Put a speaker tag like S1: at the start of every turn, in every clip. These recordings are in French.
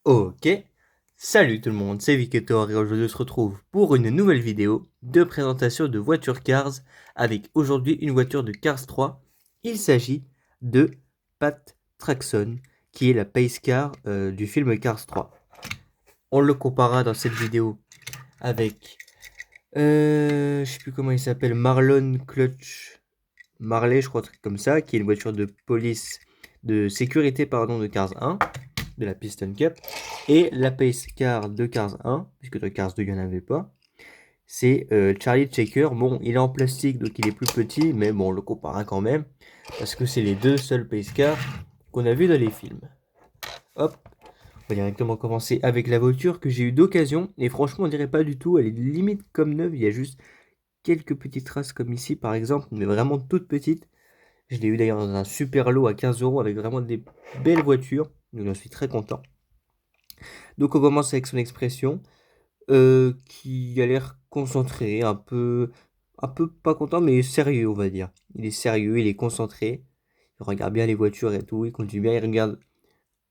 S1: Ok, salut tout le monde, c'est Victor et aujourd'hui on se retrouve pour une nouvelle vidéo de présentation de voitures Cars avec aujourd'hui une voiture de Cars 3. Il s'agit de Pat Traxon qui est la pace car du film Cars 3. On le comparera dans cette vidéo avec, je sais plus comment il s'appelle, Marlon Clutch Marley je crois, un truc comme ça, qui est une voiture de police, de sécurité pardon de Cars 1. De la Piston Cup, et la Pace Car de Cars 1, puisque de Cars 2 il n'y en avait pas, c'est Charlie Checker. Bon, il est en plastique donc il est plus petit, mais bon, on le comparera quand même, parce que c'est les deux seuls Pace Cars qu'on a vu dans les films. Hop, on va directement commencer avec la voiture que j'ai eu d'occasion, et franchement on dirait pas du tout, elle est limite comme neuve, il y a juste quelques petites traces comme ici par exemple, mais vraiment toutes petites. Je l'ai eu d'ailleurs dans un super lot à 15 € avec vraiment des belles voitures, donc j'en suis très content. Donc on commence avec son expression qui a l'air concentré, un peu pas content mais sérieux on va dire. Il est sérieux, il est concentré, il regarde bien les voitures et tout, il conduit bien, il regarde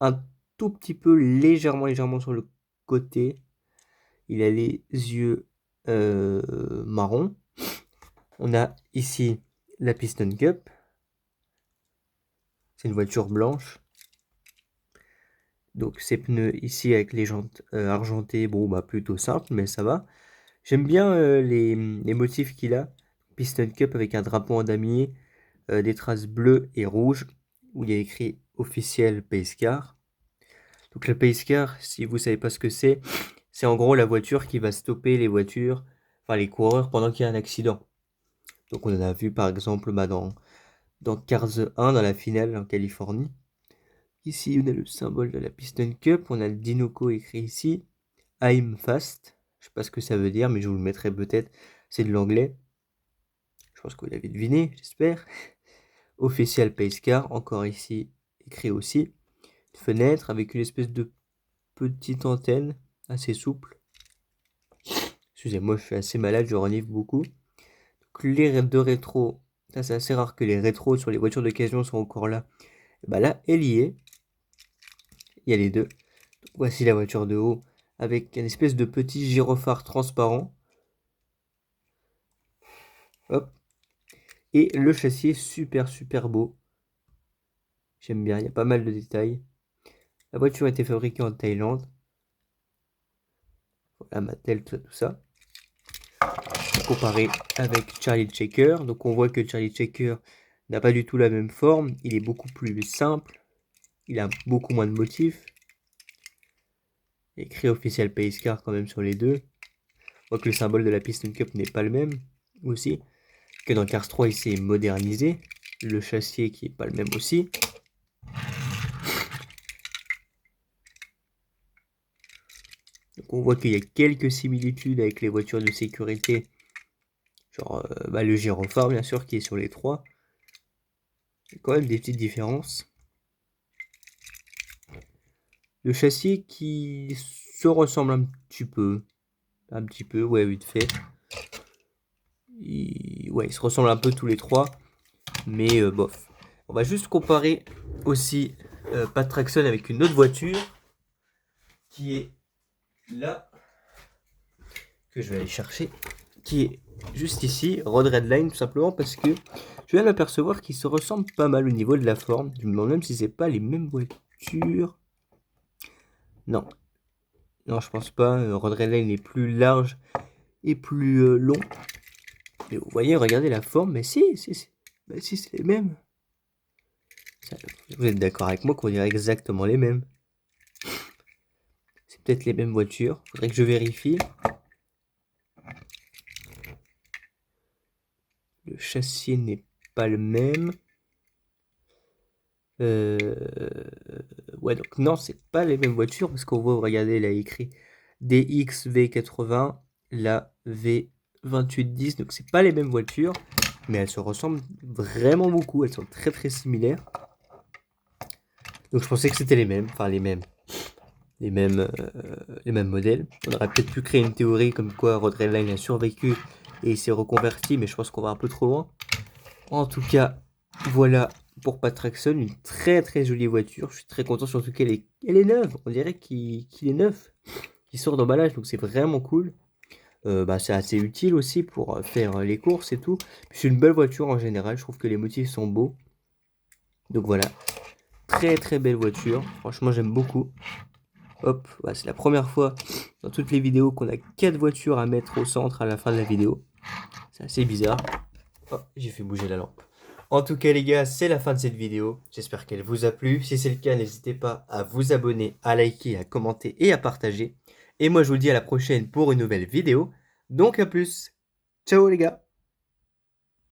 S1: un tout petit peu légèrement sur le côté. Il a les yeux marrons. On a ici la Piston Cup, c'est une voiture blanche. Donc ses pneus ici avec les jantes argentées, bon bah plutôt simple mais ça va. J'aime bien les motifs qu'il a. Piston Cup avec un drapeau en damier, des traces bleues et rouges où il y a écrit officiel Pace Car. Donc le Pace Car, si vous savez pas ce que c'est en gros la voiture qui va stopper les voitures, enfin les coureurs pendant qu'il y a un accident. Donc on en a vu par exemple dans Cars 1 dans la finale en Californie. Ici on a le symbole de la Piston Cup, on a le Dinoco écrit ici, I'm fast. Je sais pas ce que ça veut dire mais je vous le mettrai peut-être, c'est de l'anglais. Je pense que vous l'avez deviné, j'espère. Official Pace Car, encore ici, écrit aussi. Une fenêtre avec une espèce de petite antenne, assez souple. Excusez-moi, je suis assez malade, je renifle beaucoup. Donc les deux rétros, ça c'est assez rare que les rétros sur les voitures d'occasion soient encore là. Et bah là, elle y est. Il y a les deux. Donc, voici la voiture de haut avec une espèce de petit gyrophare transparent. Hop. Et le châssis est super beau. J'aime bien, il y a pas mal de détails. La voiture a été fabriquée en Thaïlande. Voilà, Mattel, tout ça. Comparé avec Charlie Checker. Donc on voit que Charlie Checker n'a pas du tout la même forme. Il est beaucoup plus simple. Il a beaucoup moins de motifs. Écrit officiel Pace Car quand même sur les deux. On voit que le symbole de la Piston Cup n'est pas le même aussi. Que dans Cars 3 il s'est modernisé. Le châssis qui est pas le même aussi. Donc on voit qu'il y a quelques similitudes avec les voitures de sécurité. Genre le gyrophare bien sûr qui est sur les trois. Il y a quand même des petites différences. Le châssis qui se ressemble un petit peu, ouais, vite fait. Ouais, ils se ressemblent un peu tous les trois, mais bof. On va juste comparer aussi Pat Traxon avec une autre voiture qui est là, que je vais aller chercher, qui est juste ici, Road Redline, tout simplement parce que je viens d'apercevoir qu'ils se ressemblent pas mal au niveau de la forme. Je me demande même si c'est pas les mêmes voitures. Non, non, je pense pas. Road Redline est plus large et plus long. Mais vous voyez, regardez la forme, mais si, bah, si c'est les mêmes. Vous êtes d'accord avec moi qu'on dirait exactement les mêmes. C'est peut-être les mêmes voitures, faudrait que je vérifie. Le châssis n'est pas le même. Ouais, donc non, c'est pas les mêmes voitures, parce qu'on voit, regardez, il a écrit DX V80, la V2810, donc c'est pas les mêmes voitures, mais elles se ressemblent vraiment beaucoup, elles sont très similaires. Donc je pensais que c'était les mêmes, enfin les mêmes modèles. On aurait peut-être pu créer une théorie comme quoi Road Redline a survécu et il s'est reconverti, mais je pense qu'on va un peu trop loin. En tout cas, voilà pour Patraxon, une très jolie voiture. Je suis très content, surtout elle est neuve. On dirait qu'il est neuf, qu'il sort d'emballage, donc c'est vraiment cool. C'est assez utile aussi pour faire les courses et tout. Puis c'est une belle voiture en général, je trouve que les motifs sont beaux. Donc voilà, très belle voiture. Franchement, j'aime beaucoup. Hop, voilà, c'est la première fois dans toutes les vidéos qu'on a 4 voitures à mettre au centre à la fin de la vidéo. C'est assez bizarre. Oh, j'ai fait bouger la lampe. En tout cas les gars, c'est la fin de cette vidéo. J'espère qu'elle vous a plu. Si c'est le cas, n'hésitez pas à vous abonner, à liker, à commenter et à partager. Et moi je vous dis à la prochaine pour une nouvelle vidéo. Donc à plus. Ciao les gars.